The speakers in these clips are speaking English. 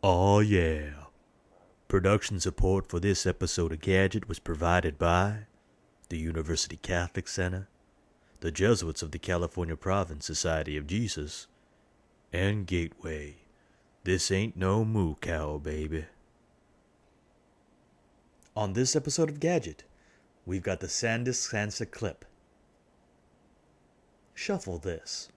Oh yeah. Production support for this episode of Gadget was provided by the University Catholic Center, the Jesuits of the California Province Society of Jesus, and Gateway. This ain't no moo cow, baby. On this episode of Gadget, we've got the Sandisk Sansa Clip. Shuffle this.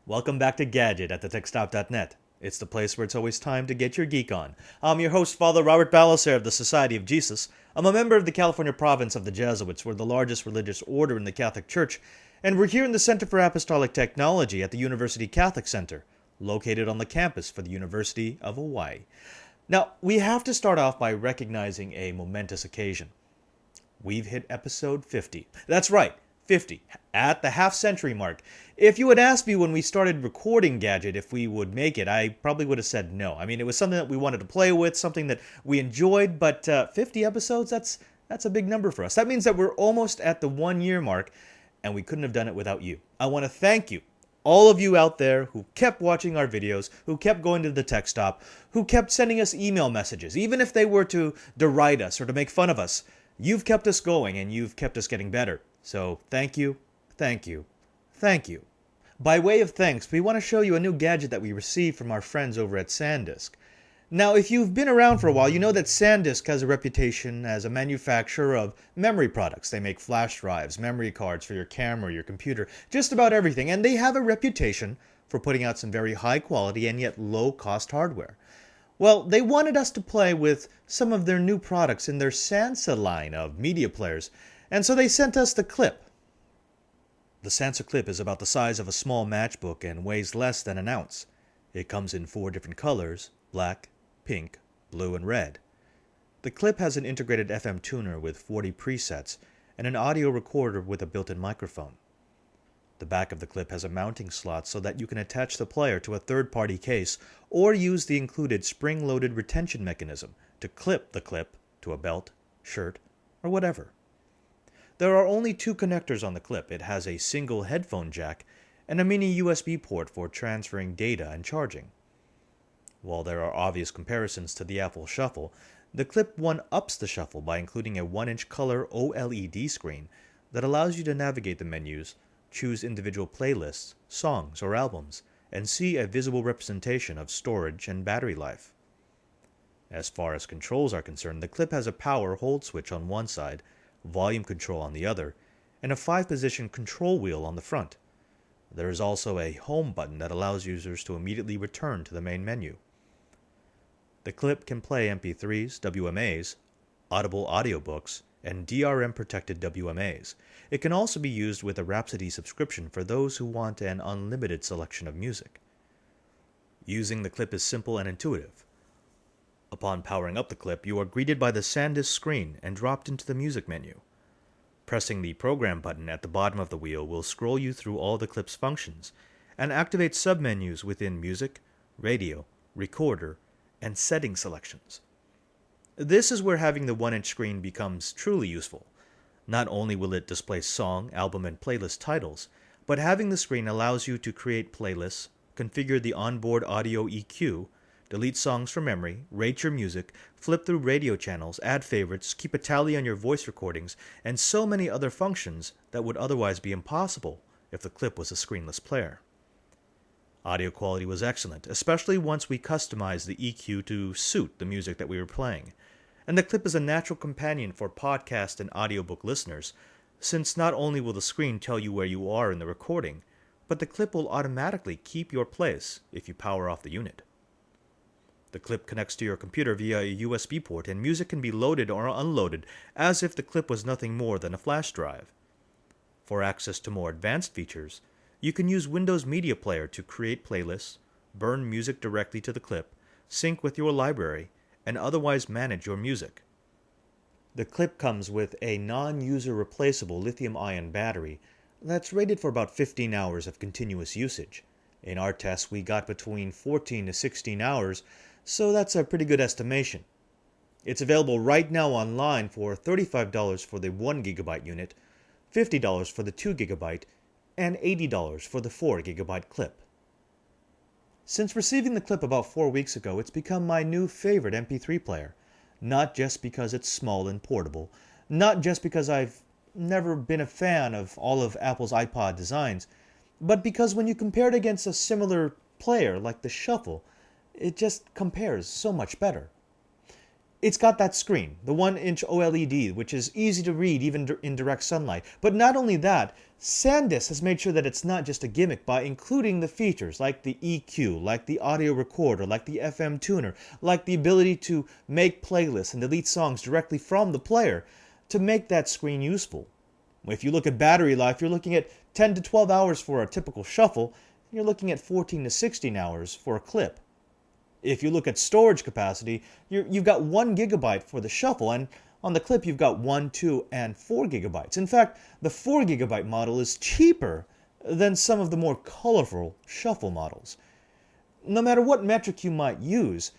Welcome back to Gadget at thetechstop.net. It's the place where it's always time to get your geek on. I'm your host, Father Robert Ballecer of the Society of Jesus. I'm a member of the California Province of the Jesuits. We're the largest religious order in the Catholic Church, and we're here in the Center for Apostolic Technology at the University Catholic Center, located on the campus for the University of Hawaii. Now, we have to start off by recognizing a momentous occasion. We've hit episode 50. That's right, 50, at the half-century mark. If you had asked me when we started recording Gadget if we would make it, I probably would have said no. I mean, it was something that we wanted to play with, something that we enjoyed, but 50 episodes, that's a big number for us. That means that we're almost at the 1-year mark, and we couldn't have done it without you. I want to thank you, all of you out there who kept watching our videos, who kept going to the tech stop, who kept sending us email messages, even if they were to deride us or to make fun of us. You've kept us going, and you've kept us getting better. So thank you, thank you, thank you. By way of thanks, we want to show you a new gadget that we received from our friends over at Sandisk. Now, if you've been around for a while, you know that Sandisk has a reputation as a manufacturer of memory products. They make flash drives, memory cards for your camera, your computer, just about everything. And they have a reputation for putting out some very high quality and yet low cost hardware. Well, they wanted us to play with some of their new products in their Sansa line of media players, and so they sent us the Clip. The Sansa Clip is about the size of a small matchbook and weighs less than an ounce. It comes in 4 different colors: black, pink, blue, and red. The Clip has an integrated FM tuner with 40 presets and an audio recorder with a built-in microphone. The back of the Clip has a mounting slot so that you can attach the player to a third-party case or use the included spring-loaded retention mechanism to clip the Clip to a belt, shirt, or whatever. There are only 2 connectors on the Clip. It has a single headphone jack and a mini USB port for transferring data and charging. While there are obvious comparisons to the Apple Shuffle, the Clip one-ups the Shuffle by including a 1-inch color OLED screen that allows you to navigate the menus, choose individual playlists, songs, or albums, and see a visible representation of storage and battery life. As far as controls are concerned, the Clip has a power hold switch on one side, volume control on the other, and a 5-position control wheel on the front. There is also a home button that allows users to immediately return to the main menu. The Clip can play MP3s, WMAs, Audible audiobooks, and DRM-protected WMAs. It can also be used with a Rhapsody subscription for those who want an unlimited selection of music. Using the Clip is simple and intuitive. Upon powering up the Clip, you are greeted by the Sandisk screen and dropped into the music menu. Pressing the Program button at the bottom of the wheel will scroll you through all the Clip's functions and activate submenus within Music, Radio, Recorder, and Setting selections. This is where having the 1-inch screen becomes truly useful. Not only will it display song, album, and playlist titles, but having the screen allows you to create playlists, configure the onboard audio EQ, delete songs from memory, rate your music, flip through radio channels, add favorites, keep a tally on your voice recordings, and so many other functions that would otherwise be impossible if the Clip was a screenless player. Audio quality was excellent, especially once we customized the EQ to suit the music that we were playing. And the Clip is a natural companion for podcast and audiobook listeners, since not only will the screen tell you where you are in the recording, but the Clip will automatically keep your place if you power off the unit. The Clip connects to your computer via a USB port, and music can be loaded or unloaded as if the Clip was nothing more than a flash drive. For access to more advanced features, you can use Windows Media Player to create playlists, burn music directly to the Clip, sync with your library, and otherwise manage your music. The clip comes with a non-user replaceable lithium-ion battery that's rated for about 15 hours of continuous usage. In our tests, we got between 14 to 16 hours, so that's a pretty good estimation. It's available right now online for $35 for the 1GB unit, $50 for the 2GB, and $80 for the 4GB clip. Since receiving the clip about 4 weeks ago, it's become my new favorite MP3 player. Not just because it's small and portable, not just because I've never been a fan of all of Apple's iPod designs, but because when you compare it against a similar player like the Shuffle, it just compares so much better. It's got that screen, the 1-inch OLED, which is easy to read even in direct sunlight. But not only that, Sandisk has made sure that it's not just a gimmick by including the features like the EQ, like the audio recorder, like the FM tuner, like the ability to make playlists and delete songs directly from the player to make that screen useful. If you look at battery life, you're looking at 10 to 12 hours for a typical Shuffle, and you're looking at 14 to 16 hours for a clip. If you look at storage capacity, you've got 1 gigabyte for the Shuffle, and on the clip you've got 1, 2, and 4 gigabytes. In fact, the 4 gigabyte model is cheaper than some of the more colorful Shuffle models. No matter what metric you might use,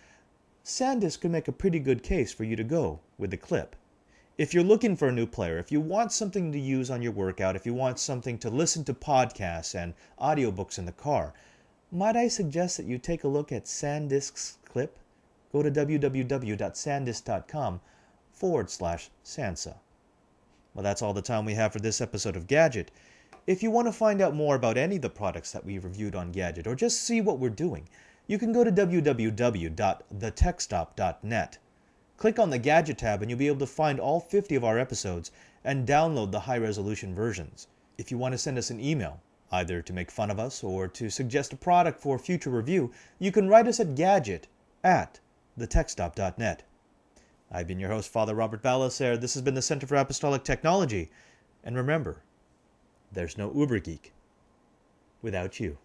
Sandisk can make a pretty good case for you to go with the clip. If you're looking for a new player, if you want something to use on your workout, if you want something to listen to podcasts and audiobooks in the car, might I suggest that you take a look at Sandisk's Clip? Go to www.sandisk.com/Sansa. Well, that's all the time we have for this episode of Gadget. If you want to find out more about any of the products that we reviewed on Gadget, or just see what we're doing, you can go to www.thetechstop.net. Click on the Gadget tab and you'll be able to find all 50 of our episodes and download the high-resolution versions. If you want to send us an email, either to make fun of us or to suggest a product for future review, you can write us at gadget@thetechstop.net. I've been your host, Father Robert Ballecer. This has been the Center for Apostolic Technology. And remember, there's no Uber Geek without you.